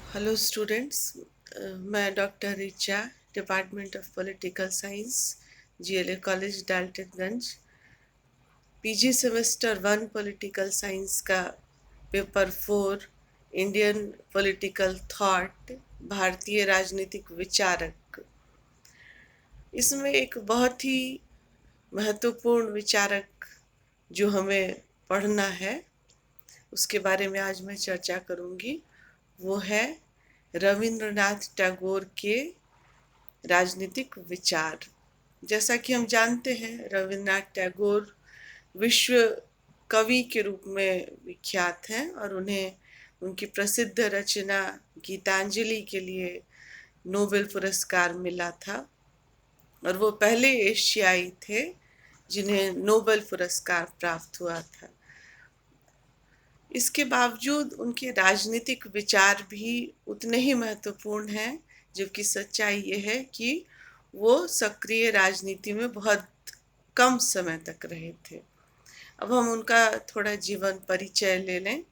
Hello students, मैं doctor Richa, department of political science, GLA college Daltonganj. PG semester 1 political science का paper 4 Indian political thought, भारतीय राजनीतिक विचारक। इसमें एक बहुत ही महत्वपूर्ण विचारक जो हमें पढ़ना है उसके बारे में आज मैं चर्चा करूंगी। वो है रविंद्रनाथ टैगोर के राजनीतिक विचार। जैसा कि हम जानते हैं, रविंद्रनाथ टैगोर विश्व कवि के रूप में विख्यात हैं और उन्हें उनकी प्रसिद्ध रचना गीतांजलि के लिए नोबेल पुरस्कार मिला था और वो पहले एशियाई थे जिन्हें नोबेल पुरस्कार प्राप्त हुआ था। इसके बावजूद उनके राजनीतिक विचार भी उतने ही महत्वपूर्ण हैं, जबकि सच्चाई ये है कि वो सक्रिय राजनीति में बहुत कम समय तक रहे थे। अब हम उनका थोड़ा जीवन परिचय ले लें।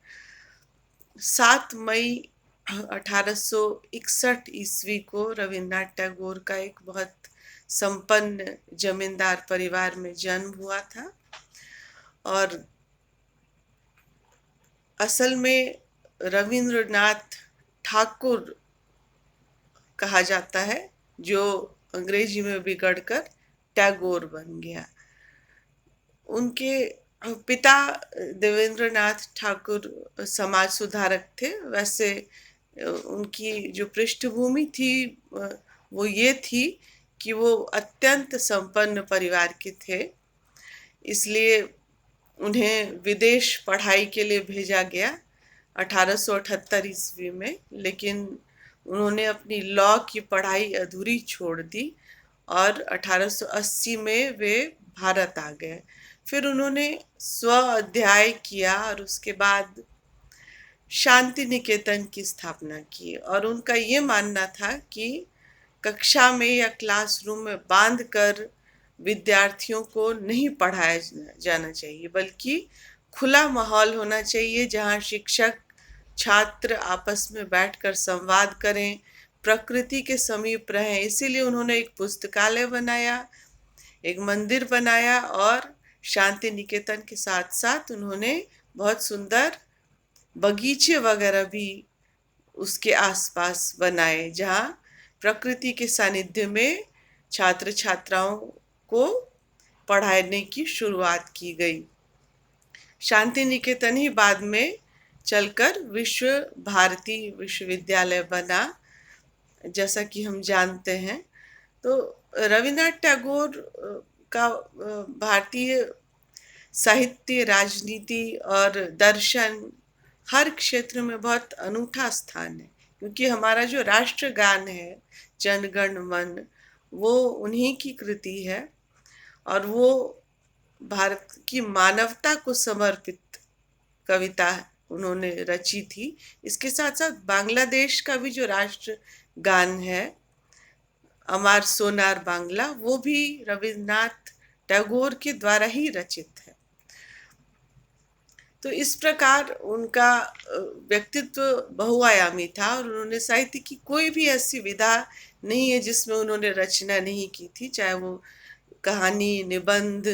7 मई 1861 ईस्वी को रविन्द्रनाथ टैगोर का एक बहुत संपन्न जमींदार परिवार में जन्म हुआ था और असल में रविंद्रनाथ ठाकुर कहा जाता है, जो अंग्रेजी में बिगड़कर टैगोर बन गया। उनके पिता देवेंद्रनाथ ठाकुर समाज सुधारक थे। वैसे उनकी जो पृष्ठभूमि थी वो ये थी कि वो अत्यंत संपन्न परिवार के थे, इसलिए उन्हें विदेश पढ़ाई के लिए भेजा गया 1878 ईस्वी में। लेकिन उन्होंने अपनी लॉ की पढ़ाई अधूरी छोड़ दी और 1880 में वे भारत आ गए। फिर उन्होंने स्व अध्याय किया और उसके बाद शांति निकेतन की स्थापना की और उनका ये मानना था कि कक्षा में या क्लासरूम में बांध कर विद्यार्थियों को नहीं पढ़ाया जाना चाहिए, बल्कि खुला माहौल होना चाहिए जहाँ शिक्षक छात्र आपस में बैठकर संवाद करें, प्रकृति के समीप रहें। इसीलिए उन्होंने एक पुस्तकालय बनाया, एक मंदिर बनाया और शांति निकेतन के साथ साथ उन्होंने बहुत सुंदर बगीचे वगैरह भी उसके आसपास बनाए, जहाँ प्रकृति के सानिध्य में छात्र छात्राओं को पढ़ाने की शुरुआत की गई। शांति निकेतन ही बाद में चलकर विश्व भारती विश्वविद्यालय बना, जैसा कि हम जानते हैं। तो रविन्द्रनाथ टैगोर का भारतीय साहित्य, राजनीति और दर्शन हर क्षेत्र में बहुत अनूठा स्थान है, क्योंकि हमारा जो राष्ट्रगान है जन गण मन, वो उन्हीं की कृति है और वो भारत की मानवता को समर्पित कविता उन्होंने रची थी। इसके साथ साथ बांग्लादेश का भी जो राष्ट्र गान है अमार सोनार बांग्ला, वो भी रविन्द्रनाथ टैगोर के द्वारा ही रचित है। तो इस प्रकार उनका व्यक्तित्व बहुआयामी था और उन्होंने साहित्य की कोई भी ऐसी विधा नहीं है जिसमें उन्होंने रचना नहीं की थी, चाहे वो कहानी, निबंध,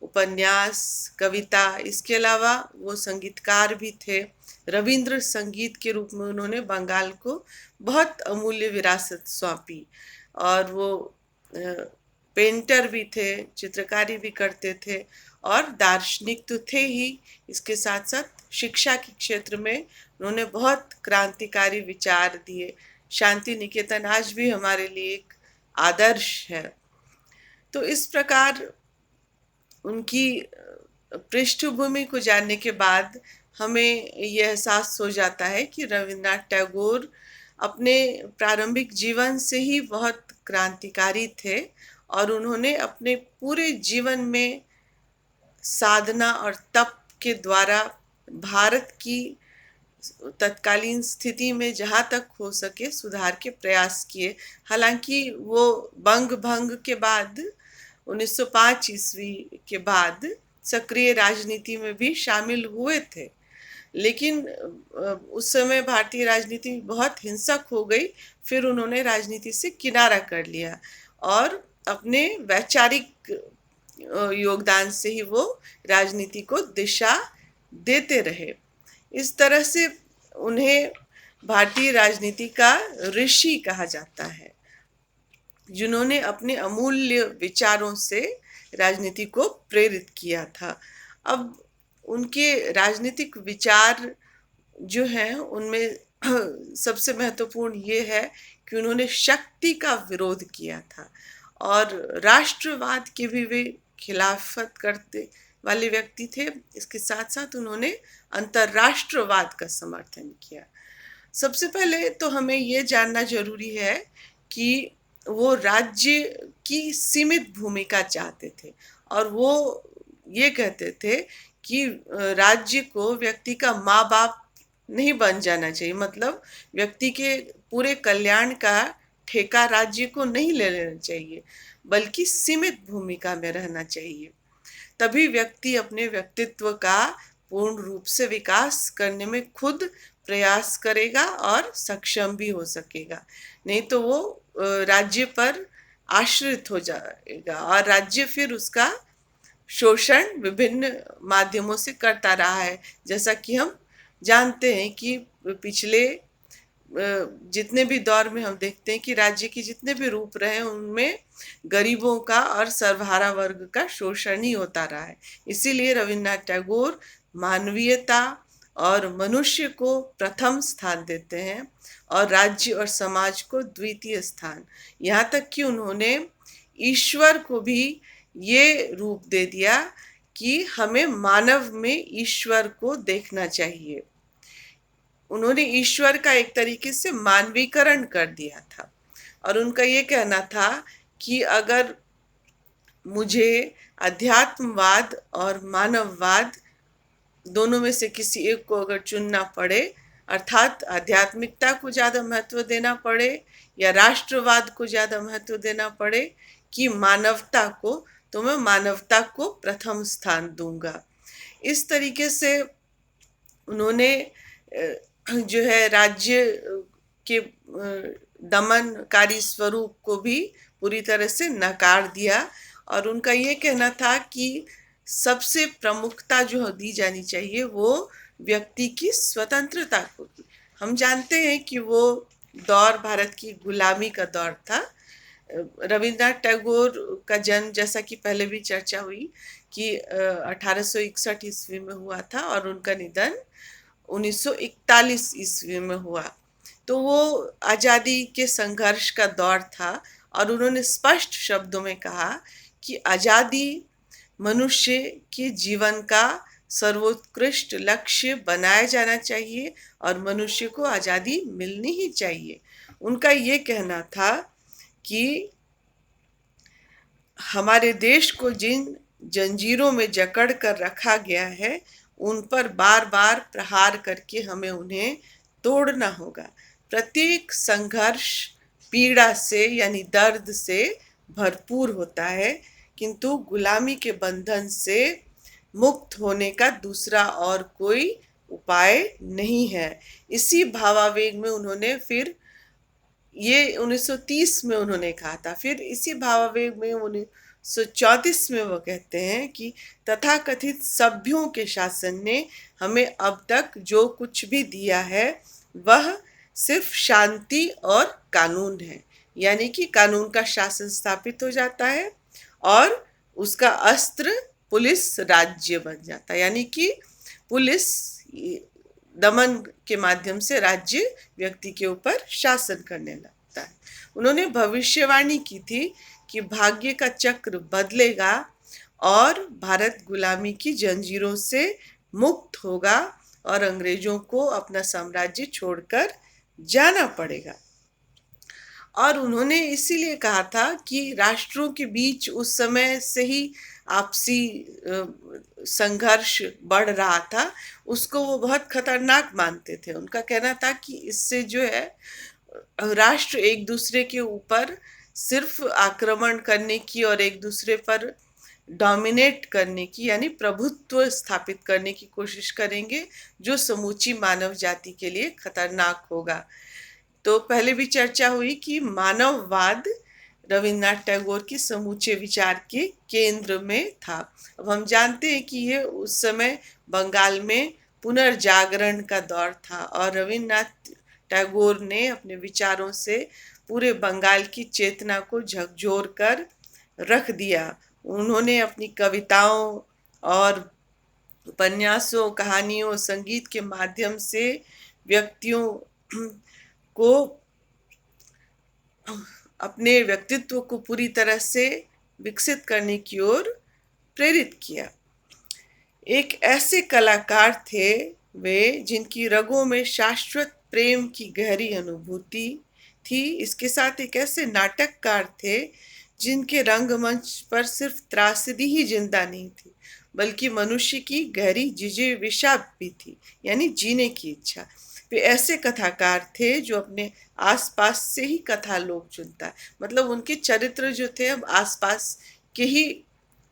उपन्यास, कविता। इसके अलावा वो संगीतकार भी थे। रविंद्र संगीत के रूप में उन्होंने बंगाल को बहुत अमूल्य विरासत सौंपी और वो पेंटर भी थे, चित्रकारी भी करते थे और दार्शनिक तो थे ही, इसके साथ साथ शिक्षा के क्षेत्र में उन्होंने बहुत क्रांतिकारी विचार दिए। शांति निकेतन आज भी हमारे लिए एक आदर्श है। तो इस प्रकार उनकी पृष्ठभूमि को जानने के बाद हमें यह एहसास हो जाता है कि रविन्द्रनाथ टैगोर अपने प्रारंभिक जीवन से ही बहुत क्रांतिकारी थे और उन्होंने अपने पूरे जीवन में साधना और तप के द्वारा भारत की तत्कालीन स्थिति में जहाँ तक हो सके सुधार के प्रयास किए। हालांकि वो बंग भंग के बाद 1905 ईस्वी के बाद सक्रिय राजनीति में भी शामिल हुए थे, लेकिन उस समय भारतीय राजनीति बहुत हिंसक हो गई। फिर उन्होंने राजनीति से किनारा कर लिया और अपने वैचारिक योगदान से ही वो राजनीति को दिशा देते रहे। इस तरह से उन्हें भारतीय राजनीति का ऋषि कहा जाता है, जिन्होंने अपने अमूल्य विचारों से राजनीति को प्रेरित किया था। अब उनके राजनीतिक विचार जो हैं उनमें सबसे महत्वपूर्ण ये है कि उन्होंने शक्ति का विरोध किया था और राष्ट्रवाद के भी वे खिलाफत करते वाले व्यक्ति थे। इसके साथ साथ उन्होंने अंतर्राष्ट्रवाद का समर्थन किया। सबसे पहले तो हमें ये जानना जरूरी है कि वो राज्य की सीमित भूमिका चाहते थे और वो ये कहते थे कि राज्य को व्यक्ति का माँ बाप नहीं बन जाना चाहिए, मतलब व्यक्ति के पूरे कल्याण का ठेका राज्य को नहीं ले लेना चाहिए, बल्कि सीमित भूमिका में रहना चाहिए। तभी व्यक्ति अपने व्यक्तित्व का पूर्ण रूप से विकास करने में खुद प्रयास करेगा और सक्षम भी हो सकेगा। नहीं तो वो राज्य पर आश्रित हो जाएगा और राज्य फिर उसका शोषण विभिन्न माध्यमों से करता रहा है। जैसा कि हम जानते हैं कि पिछले जितने भी दौर में हम देखते हैं कि राज्य के जितने भी रूप रहे उनमें गरीबों का और सर्वहारा वर्ग का शोषण ही होता रहा है। इसीलिए रविन्द्रनाथ टैगोर मानवीयता और मनुष्य को प्रथम स्थान देते हैं और राज्य और समाज को द्वितीय स्थान। यहाँ तक कि उन्होंने ईश्वर को भी ये रूप दे दिया कि हमें मानव में ईश्वर को देखना चाहिए। उन्होंने ईश्वर का एक तरीके से मानवीकरण कर दिया था और उनका ये कहना था कि अगर मुझे अध्यात्मवाद और मानववाद दोनों में से किसी एक को अगर चुनना पड़े, अर्थात आध्यात्मिकता को ज़्यादा महत्व देना पड़े या राष्ट्रवाद को ज़्यादा महत्व देना पड़े कि मानवता को, तो मैं मानवता को प्रथम स्थान दूंगा। इस तरीके से उन्होंने जो है राज्य के दमनकारी स्वरूप को भी पूरी तरह से नकार दिया और उनका ये कहना था कि सबसे प्रमुखता जो दी जानी चाहिए वो व्यक्ति की स्वतंत्रता को। हम जानते हैं कि वो दौर भारत की गुलामी का दौर था। रविन्द्रनाथ टैगोर का जन्म, जैसा कि पहले भी चर्चा हुई, कि 1861 ईस्वी में हुआ था और उनका निधन 1941 ईस्वी में हुआ। तो वो आज़ादी के संघर्ष का दौर था और उन्होंने स्पष्ट शब्दों में कहा कि आज़ादी मनुष्य के जीवन का सर्वोत्कृष्ट लक्ष्य बनाया जाना चाहिए और मनुष्य को आज़ादी मिलनी ही चाहिए। उनका ये कहना था कि हमारे देश को जिन जंजीरों में जकड़ कर रखा गया है उन पर बार बार प्रहार करके हमें उन्हें तोड़ना होगा। प्रत्येक संघर्ष पीड़ा से यानी दर्द से भरपूर होता है, किंतु गुलामी के बंधन से मुक्त होने का दूसरा और कोई उपाय नहीं है। इसी भावावेग में उन्होंने फिर ये 1930 में उन्होंने कहा था। फिर इसी भावावेग में 1934 में वो कहते हैं कि तथाकथित सभ्यों के शासन ने हमें अब तक जो कुछ भी दिया है वह सिर्फ शांति और कानून है, यानी कि कानून का शासन स्थापित हो जाता है और उसका अस्त्र पुलिस राज्य बन जाता है, यानी कि पुलिस दमन के माध्यम से राज्य व्यक्ति के ऊपर शासन करने लगता है। उन्होंने भविष्यवाणी की थी कि भाग्य का चक्र बदलेगा और भारत गुलामी की जंजीरों से मुक्त होगा और अंग्रेजों को अपना साम्राज्य छोड़कर जाना पड़ेगा। और उन्होंने इसीलिए कहा था कि राष्ट्रों के बीच उस समय से ही आपसी संघर्ष बढ़ रहा था, उसको वो बहुत खतरनाक मानते थे। उनका कहना था कि इससे जो है राष्ट्र एक दूसरे के ऊपर सिर्फ आक्रमण करने की और एक दूसरे पर डोमिनेट करने की यानी प्रभुत्व स्थापित करने की कोशिश करेंगे, जो समूची मानव जाति के लिए खतरनाक होगा। तो पहले भी चर्चा हुई कि मानववाद रविन्द्रनाथ टैगोर की समूचे विचार के केंद्र में था। अब हम जानते हैं कि ये उस समय बंगाल में पुनर्जागरण का दौर था और रविन्द्रनाथ टैगोर ने अपने विचारों से पूरे बंगाल की चेतना को झकझोर कर रख दिया। उन्होंने अपनी कविताओं और उपन्यासों, कहानियों, संगीत के माध्यम से व्यक्तियों को अपने व्यक्तित्व को पूरी तरह से विकसित करने की ओर प्रेरित किया। एक ऐसे कलाकार थे वे जिनकी रगों में शाश्वत प्रेम की गहरी अनुभूति थी। इसके साथ एक ऐसे नाटककार थे जिनके रंगमंच पर सिर्फ त्रासदी ही जिंदा नहीं थी, बल्कि मनुष्य की गहरी जिजीविषा भी थी, यानी जीने की इच्छा। वे ऐसे कथाकार थे जो अपने आसपास से ही कथा लोग चुनता है, मतलब उनके चरित्र जो थे अब आसपास के ही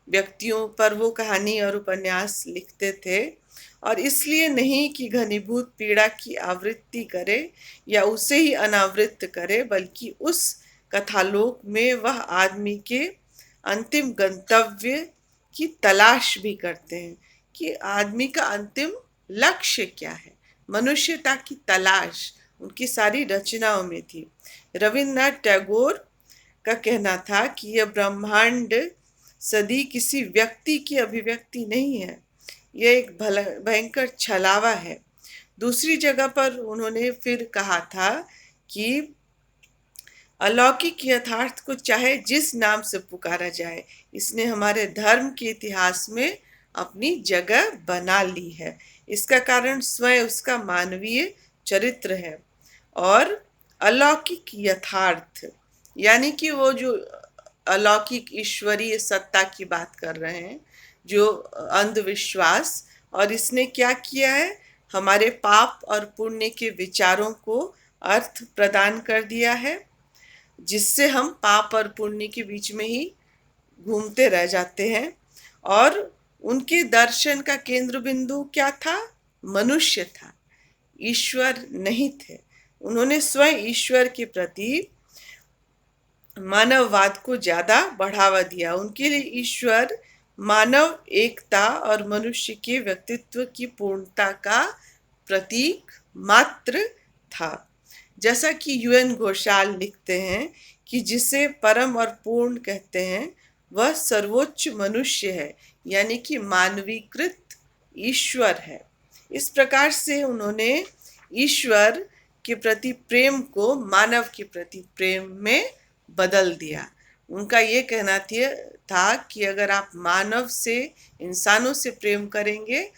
व्यक्तियों पर वो कहानी और उपन्यास लिखते थे, और इसलिए नहीं कि घनीभूत पीड़ा की आवृत्ति करे या उसे ही अनावृत करे, बल्कि उस कथालोक में वह आदमी के अंतिम गंतव्य की तलाश भी करते हैं कि आदमी का अंतिम लक्ष्य क्या है। मनुष्यता की तलाश उनकी सारी रचनाओं में थी। रविन्द्रनाथ टैगोर का कहना था कि यह ब्रह्मांड सदी किसी व्यक्ति की अभिव्यक्ति नहीं है, यह एक भयंकर छलावा है। दूसरी जगह पर उन्होंने फिर कहा था कि अलौकिक यथार्थ को चाहे जिस नाम से पुकारा जाए, इसने हमारे धर्म के इतिहास में अपनी जगह बना ली है। इसका कारण स्वयं उसका मानवीय चरित्र है। और अलौकिक यथार्थ यानी कि वो जो अलौकिक ईश्वरीय सत्ता की बात कर रहे हैं, जो अंधविश्वास, और इसने क्या किया है, हमारे पाप और पुण्य के विचारों को अर्थ प्रदान कर दिया है, जिससे हम पाप और पुण्य के बीच में ही घूमते रह जाते हैं। और उनके दर्शन का केंद्र बिंदु क्या था? मनुष्य था, ईश्वर नहीं थे। उन्होंने स्वयं ईश्वर के प्रति मानववाद को ज्यादा बढ़ावा दिया। उनके लिए ईश्वर मानव एकता और मनुष्य के व्यक्तित्व की पूर्णता का प्रतीक मात्र था। जैसा कि यूएन घोषाल लिखते हैं कि जिसे परम और पूर्ण कहते हैं वह सर्वोच्च मनुष्य है, यानी कि मानवीकृत ईश्वर है। इस प्रकार से उन्होंने ईश्वर के प्रति प्रेम को मानव के प्रति प्रेम में बदल दिया। उनका ये कहना था कि अगर आप मानव से, इंसानों से प्रेम करेंगे,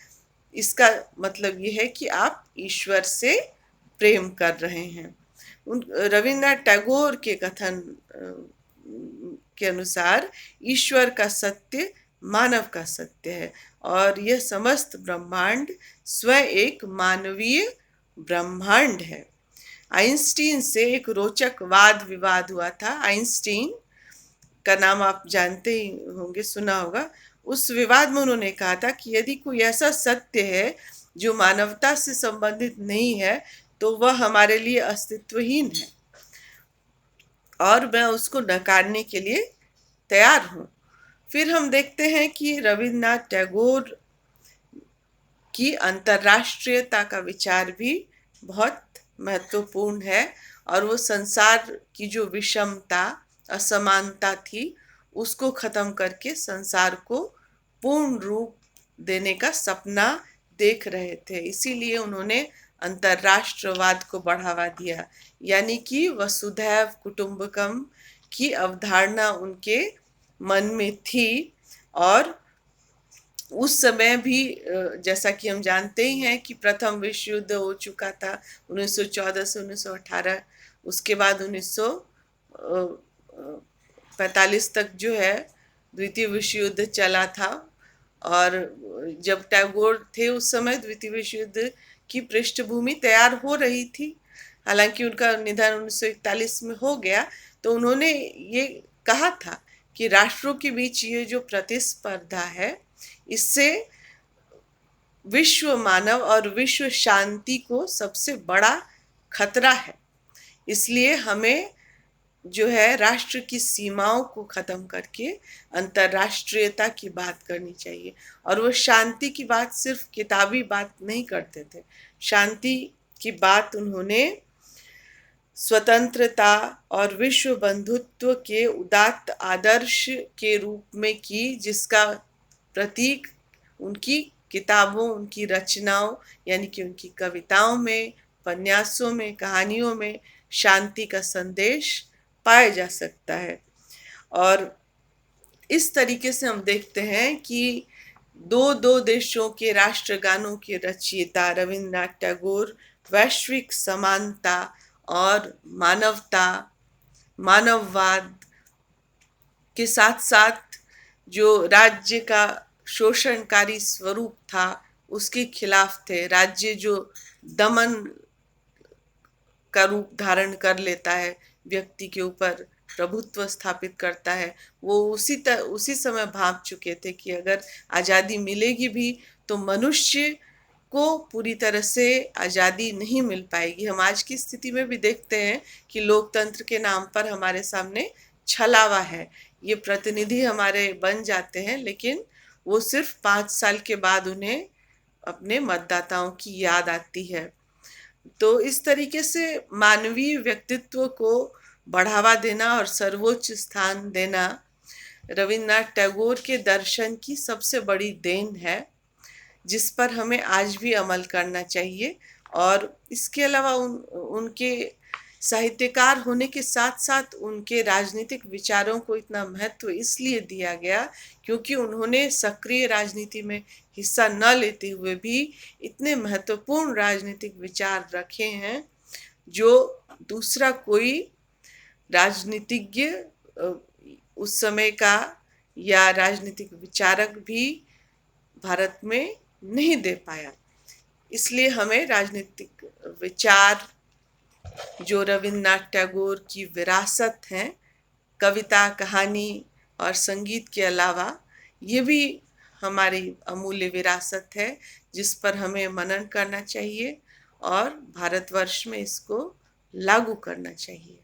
इसका मतलब ये है कि आप ईश्वर से प्रेम कर रहे हैं। रविन्द्रनाथ टैगोर के कथन के अनुसार ईश्वर का सत्य मानव का सत्य है और यह समस्त ब्रह्मांड स्वयं एक मानवीय ब्रह्मांड है। आइंस्टीन से एक रोचक वाद विवाद हुआ था। आइंस्टीन का नाम आप जानते ही होंगे, सुना होगा। उस विवाद में उन्होंने कहा था कि यदि कोई ऐसा सत्य है जो मानवता से संबंधित नहीं है तो वह हमारे लिए अस्तित्वहीन है और मैं उसको नकारने के लिए तैयार हूँ। फिर हम देखते हैं कि रविन्द्रनाथ टैगोर की अंतर्राष्ट्रीयता का विचार भी बहुत महत्वपूर्ण है और वो संसार की जो विषमता, असमानता थी, उसको खत्म करके संसार को पूर्ण रूप देने का सपना देख रहे थे। इसीलिए उन्होंने अंतर्राष्ट्रवाद को बढ़ावा दिया, यानी कि वसुधैव कुटुंबकम की अवधारणा उनके मन में थी। और उस समय भी जैसा कि हम जानते ही हैं कि प्रथम विश्व युद्ध हो चुका था 1914 से 1918। उसके बाद 1945 तक जो है द्वितीय विश्व युद्ध चला था। और जब टैगोर थे उस समय द्वितीय विश्व युद्ध की पृष्ठभूमि तैयार हो रही थी। हालांकि उनका निधन 1941 में हो गया। तो उन्होंने ये कहा था कि राष्ट्रों के बीच ये जो प्रतिस्पर्धा है, इससे विश्व मानव और विश्व शांति को सबसे बड़ा खतरा है। इसलिए हमें जो है राष्ट्र की सीमाओं को खत्म करके अंतर्राष्ट्रीयता की बात करनी चाहिए। और वो शांति की बात सिर्फ किताबी बात नहीं करते थे, शांति की बात उन्होंने स्वतंत्रता और विश्व बंधुत्व के उदात्त आदर्श के रूप में की, जिसका प्रतीक उनकी किताबों, उनकी रचनाओं यानी कि उनकी कविताओं में, उपन्यासों में, कहानियों में शांति का संदेश पाया जा सकता है। और इस तरीके से हम देखते हैं कि दो देशों के राष्ट्रगानों के रचयिता रविन्द्रनाथ टैगोर वैश्विक समानता और मानवता, मानववाद के साथ साथ जो राज्य का शोषणकारी स्वरूप था उसके खिलाफ थे। राज्य जो दमन का रूप धारण कर लेता है, व्यक्ति के ऊपर प्रभुत्व स्थापित करता है, वो उसी समय भांप चुके थे कि अगर आज़ादी मिलेगी भी तो मनुष्य को पूरी तरह से आज़ादी नहीं मिल पाएगी। हम आज की स्थिति में भी देखते हैं कि लोकतंत्र के नाम पर हमारे सामने छलावा है। ये प्रतिनिधि हमारे बन जाते हैं, लेकिन वो सिर्फ 5 साल के बाद उन्हें अपने मतदाताओं की याद आती है। तो इस तरीके से मानवीय व्यक्तित्व को बढ़ावा देना और सर्वोच्च स्थान देना रविन्द्रनाथ टैगोर के दर्शन की सबसे बड़ी देन है, जिस पर हमें आज भी अमल करना चाहिए। और इसके अलावा उनके साहित्यकार होने के साथ साथ उनके राजनीतिक विचारों को इतना महत्व इसलिए दिया गया क्योंकि उन्होंने सक्रिय राजनीति में हिस्सा न लेते हुए भी इतने महत्वपूर्ण राजनीतिक विचार रखे हैं जो दूसरा कोई राजनीतिज्ञ उस समय का या राजनीतिक विचारक भी भारत में नहीं दे पाया। इसलिए हमें राजनीतिक विचार जो रविन्द्रनाथ टैगोर की विरासत हैं, कविता, कहानी और संगीत के अलावा, ये भी हमारी अमूल्य विरासत है जिस पर हमें मनन करना चाहिए और भारतवर्ष में इसको लागू करना चाहिए।